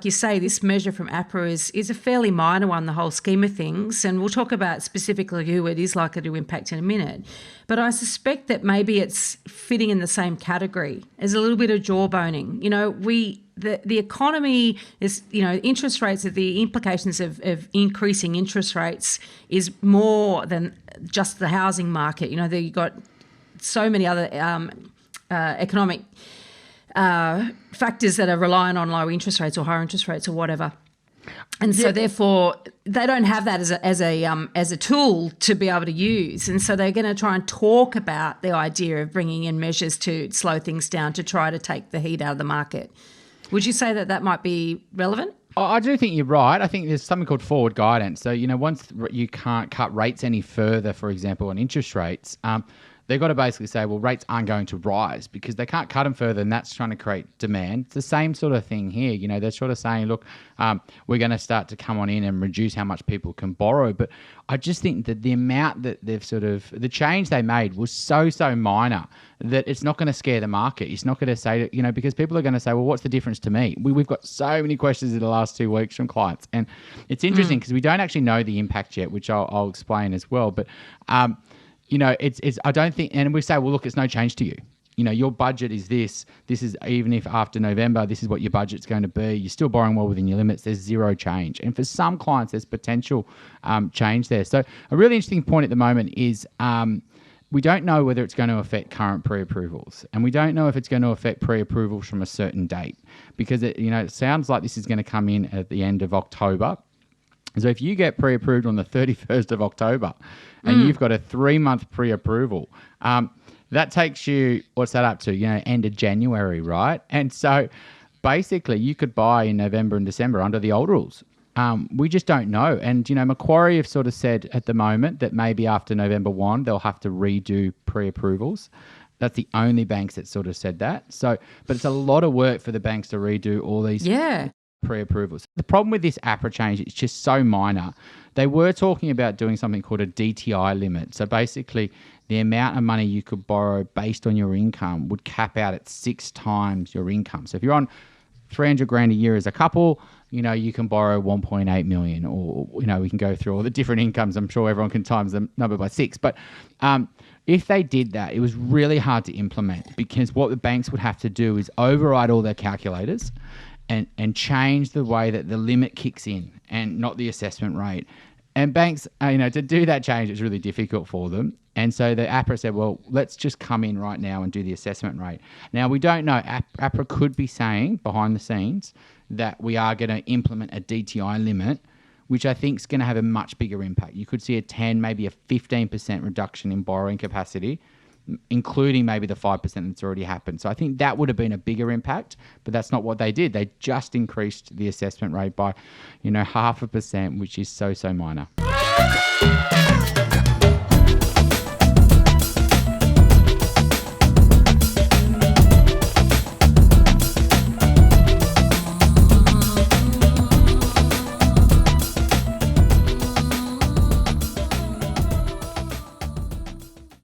you say, this measure from APRA is a fairly minor one, the whole scheme of things, and we'll talk about specifically who it is likely to impact in a minute. But I suspect that maybe it's fitting in the same category as a little bit of jawboning. The economy is, interest rates, the implications of increasing interest rates is more than just the housing market. You've got so many other economic factors that are reliant on low interest rates or higher interest rates or whatever. And so therefore they don't have that as a tool to be able to use. And so they're going to try and talk about the idea of bringing in measures to slow things down to try to take the heat out of the market. Would you say that might be relevant? I do think you're right. I think there's something called forward guidance. So, once you can't cut rates any further, for example, on interest rates, they've got to basically say, well, rates aren't going to rise because they can't cut them further, and that's trying to create demand. It's the same sort of thing here. They're sort of saying, look, we're going to start to come on in and reduce how much people can borrow. But I just think that the amount that the change they made was so minor that it's not going to scare the market. It's not going to say, because people are going to say, well, what's the difference to me? We've got so many questions in the last 2 weeks from clients. And it's interesting because we don't actually know the impact yet, which I'll explain as well. But, it's I don't think, and we say, well, look, it's no change to you. Your budget is this. This is, even if after November, this is what your budget's going to be. You're still borrowing well within your limits. There's zero change. And for some clients, there's potential change there. So a really interesting point at the moment is we don't know whether it's going to affect current pre-approvals. And we don't know if it's going to affect pre-approvals from a certain date because it sounds like this is going to come in at the end of October. So if you get pre-approved on the 31st of October and you've got a 3-month pre-approval, that takes you, what's that up to? End of January, right? And so basically you could buy in November and December under the old rules. We just don't know. And, Macquarie have sort of said at the moment that maybe after November 1, they'll have to redo pre-approvals. That's the only banks that sort of said that. So, but it's a lot of work for the banks to redo all these pre-approvals. The problem with this APRA change, it's just so minor. They were talking about doing something called a DTI limit. So basically the amount of money you could borrow based on your income would cap out at 6 times your income. So if you're on 300 grand a year as a couple, you can borrow 1.8 million, or, we can go through all the different incomes. I'm sure everyone can times the number by 6. But if they did that, it was really hard to implement because what the banks would have to do is override all their calculators and change the way that the limit kicks in and not the assessment rate. And banks, to do that change, it's really difficult for them. And so the APRA said, well, let's just come in right now and do the assessment rate. Now, we don't know. APRA could be saying behind the scenes that we are going to implement a DTI limit, which I think is going to have a much bigger impact. You could see a 10, maybe a 15% reduction in borrowing capacity, including maybe the 5% that's already happened. So I think that would have been a bigger impact, but that's not what they did. They just increased the assessment rate by, 0.5%, which is so minor.